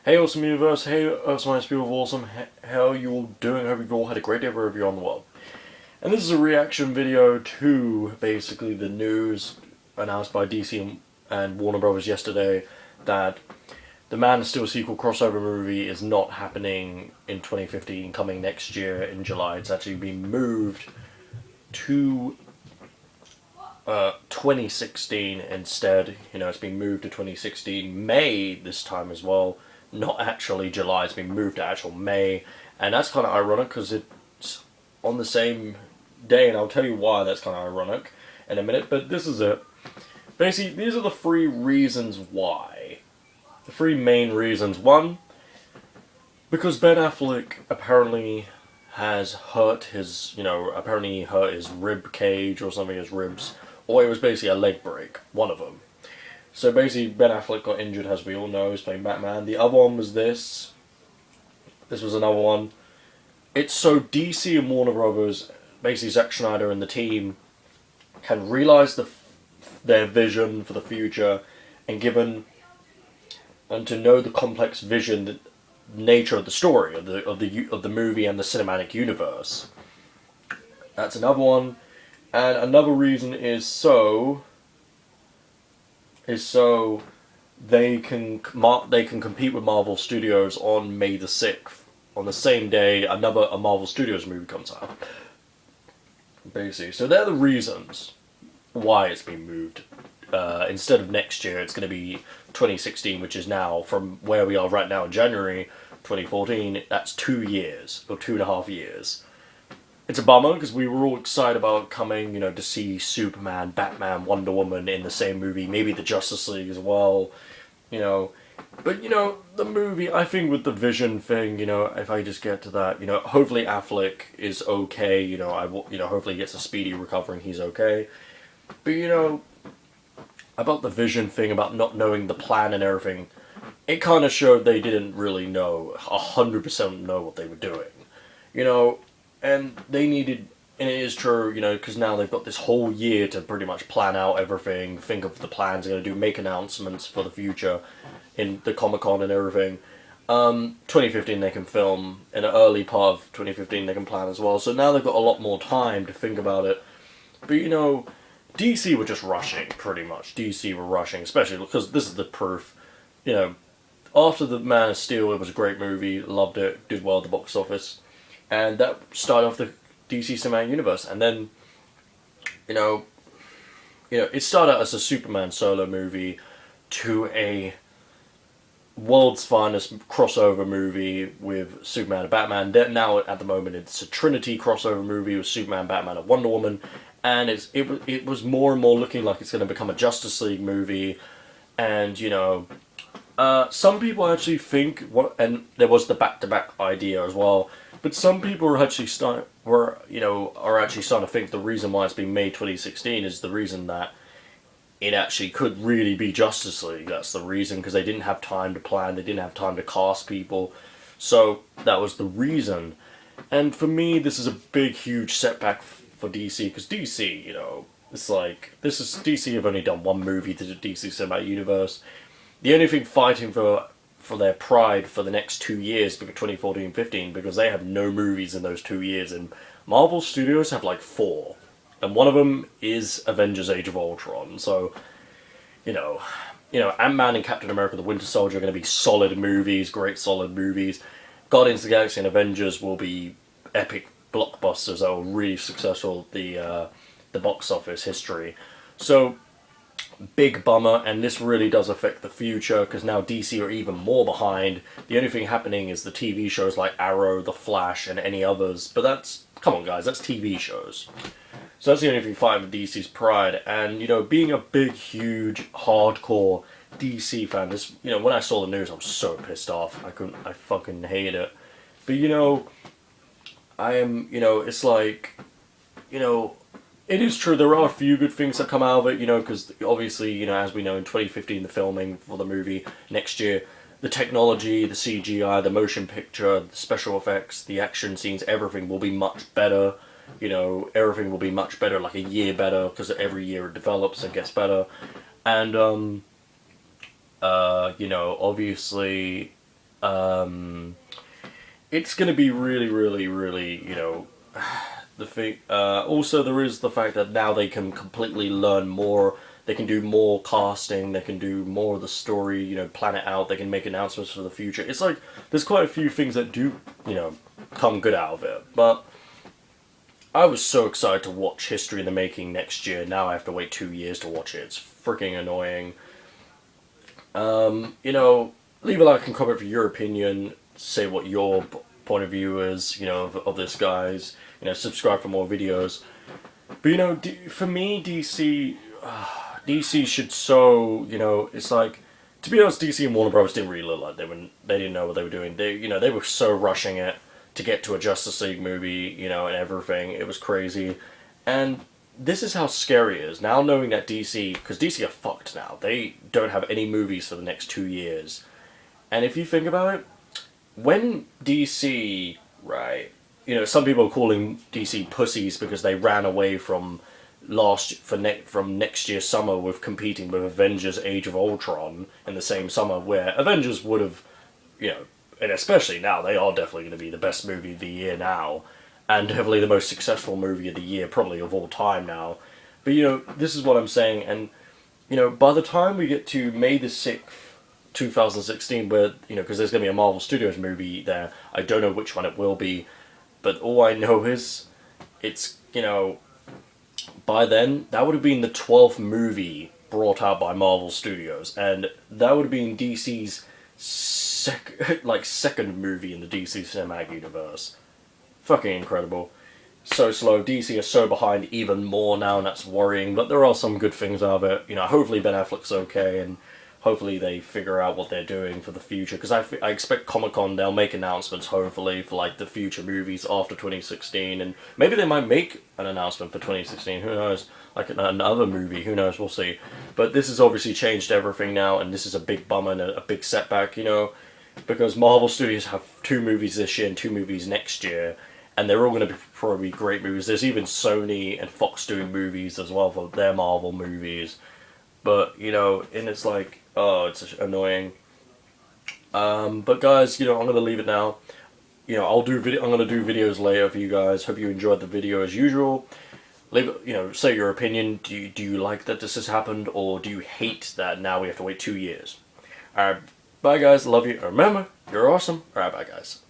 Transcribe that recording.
Hey Awesome Universe, hey Awesome Nice People of Awesome, how are you all doing? I hope you've all had a great day wherever you're on the world. And this is a reaction video to basically the news announced by DC and Warner Brothers yesterday that the Man of Steel sequel crossover movie is not happening in 2015, coming next year in July. It's actually been moved to 2016 instead. It's been moved to 2016 May this time as well. Not actually July. It's been moved to actual May, and that's kind of ironic because it's on the same day, and I'll tell you why that's kind of ironic in a minute. But this is it. Basically, these are the three reasons why. The three main reasons. One, because Ben Affleck apparently has hurt his, apparently he hurt his rib cage or something, his ribs, or it was basically a leg break, one of them. So basically, Ben Affleck got injured, as we all know, he's playing Batman. The other one was this. This was another one. It's so DC and Warner Brothers, basically Zack Snyder and the team, can realize their vision for the future, and to know the complex vision, the nature of the story of the movie and the cinematic universe. That's another one, and another reason is so they can compete with Marvel Studios on May the 6th. On the same day, a Marvel Studios movie comes out. Basically, so they're the reasons why it's been moved. Instead of next year, it's going to be 2016, which is now, from where we are right now in January 2014, that's 2 years, or 2.5 years. It's a bummer because we were all excited about coming, to see Superman, Batman, Wonder Woman in the same movie, maybe the Justice League as well, But, the movie, I think with the Vision thing, if I just get to that, hopefully Affleck is okay, hopefully he gets a speedy recovery and he's okay. But, about the Vision thing, about not knowing the plan and everything, it kind of showed they didn't really know, 100% know what they were doing, and they needed, and it is true, because now they've got this whole year to pretty much plan out everything, think of the plans they're going to do, make announcements for the future in the Comic-Con and everything. 2015 they can film, in the early part of 2015 they can plan as well, so now they've got a lot more time to think about it. But, DC were just rushing, pretty much. DC were rushing, especially because this is the proof, after The Man of Steel, it was a great movie, loved it, did well at the box office. And that started off the DC Cinematic Universe. And then, it started as a Superman solo movie to a world's finest crossover movie with Superman and Batman. Then now, at the moment, it's a Trinity crossover movie with Superman, Batman, and Wonder Woman. And it was more and more looking like it's going to become a Justice League movie. And, some people actually think, and there was the back-to-back idea as well, but some people are actually starting to think the reason why it's been May 2016 is the reason that it actually could really be Justice League. That's the reason, because they didn't have time to plan, they didn't have time to cast people, so that was the reason. And for me, this is a big, huge setback for DC, because DC, it's like, DC have only done one movie to the DC Cinematic Universe. The only thing fighting for their pride for the next 2 years, because 2014-15, because they have no movies in those 2 years, and Marvel Studios have like 4, and one of them is Avengers: Age of Ultron. So, Ant-Man and Captain America: The Winter Soldier are going to be solid movies, great solid movies. Guardians of the Galaxy and Avengers will be epic blockbusters that will really successful the box office history. So, big bummer, and this really does affect the future, because now DC are even more behind. The only thing happening is the TV shows like Arrow, The Flash, and any others, but come on guys, that's TV shows. So that's the only thing fighting with DC's pride, and, being a big, huge, hardcore DC fan, when I saw the news, I was so pissed off. I fucking hated it. But, I am, it's like, it is true, there are a few good things that come out of it, because obviously, as we know, in 2015, the filming for the movie, next year, the technology, the CGI, the motion picture, the special effects, the action scenes, everything will be much better. Everything will be much better, like a year better, because every year it develops and gets better. And, obviously, It's going to be really, really, really, you know, the thing. Also, there is the fact that now they can completely learn more. They can do more casting. They can do more of the story. You know, plan it out. They can make announcements for the future. It's like there's quite a few things that do, you know, come good out of it. But I was so excited to watch History in the Making next year. Now I have to wait 2 years to watch it. It's freaking annoying. You know, leave a like and comment for your opinion. Say what your point of view is, you know, of this guy's. You know, subscribe for more videos. But you know, for me, DC should so, you know, it's like, to be honest, DC and Warner Bros. Didn't really look like they didn't know what they were doing. You know, they were so rushing it to get to a Justice League movie, you know, and everything. It was crazy, and this is how scary it is now, knowing that DC, because DC are fucked now. They don't have any movies for the next 2 years, and if you think about it, when DC, right, you know, some people are calling DC pussies because they ran away from from next year's summer with competing with Avengers Age of Ultron in the same summer, where Avengers would have, you know, and especially now, they are definitely going to be the best movie of the year now, and definitely the most successful movie of the year, probably of all time now. But you know, this is what I'm saying, and you know, by the time we get to May the 6th, 2016, where, you know, because there's going to be a Marvel Studios movie there, I don't know which one it will be, but all I know is it's, you know, by then, that would have been the 12th movie brought out by Marvel Studios, and that would have been DC's second movie in the DC Cinematic Universe. Fucking incredible. So slow. DC are so behind even more now, and that's worrying, but there are some good things out of it. You know, hopefully Ben Affleck's okay, and hopefully they figure out what they're doing for the future, because I expect Comic-Con, they'll make announcements, hopefully, for, like, the future movies after 2016, and maybe they might make an announcement for 2016, who knows, like another movie, who knows, we'll see. But this has obviously changed everything now, and this is a big bummer and a big setback, you know, because Marvel Studios have 2 movies this year and 2 movies next year, and they're all going to be probably great movies. There's even Sony and Fox doing movies as well for their Marvel movies. But, you know, and it's like, oh, it's annoying. But guys, you know, I'm going to leave it now. You know, I'm going to do videos later for you guys. Hope you enjoyed the video as usual. Leave it, you know, say your opinion. Do you like that this has happened, or do you hate that now we have to wait 2 years? Alright, bye guys, love you. Remember, you're awesome. Alright, bye guys.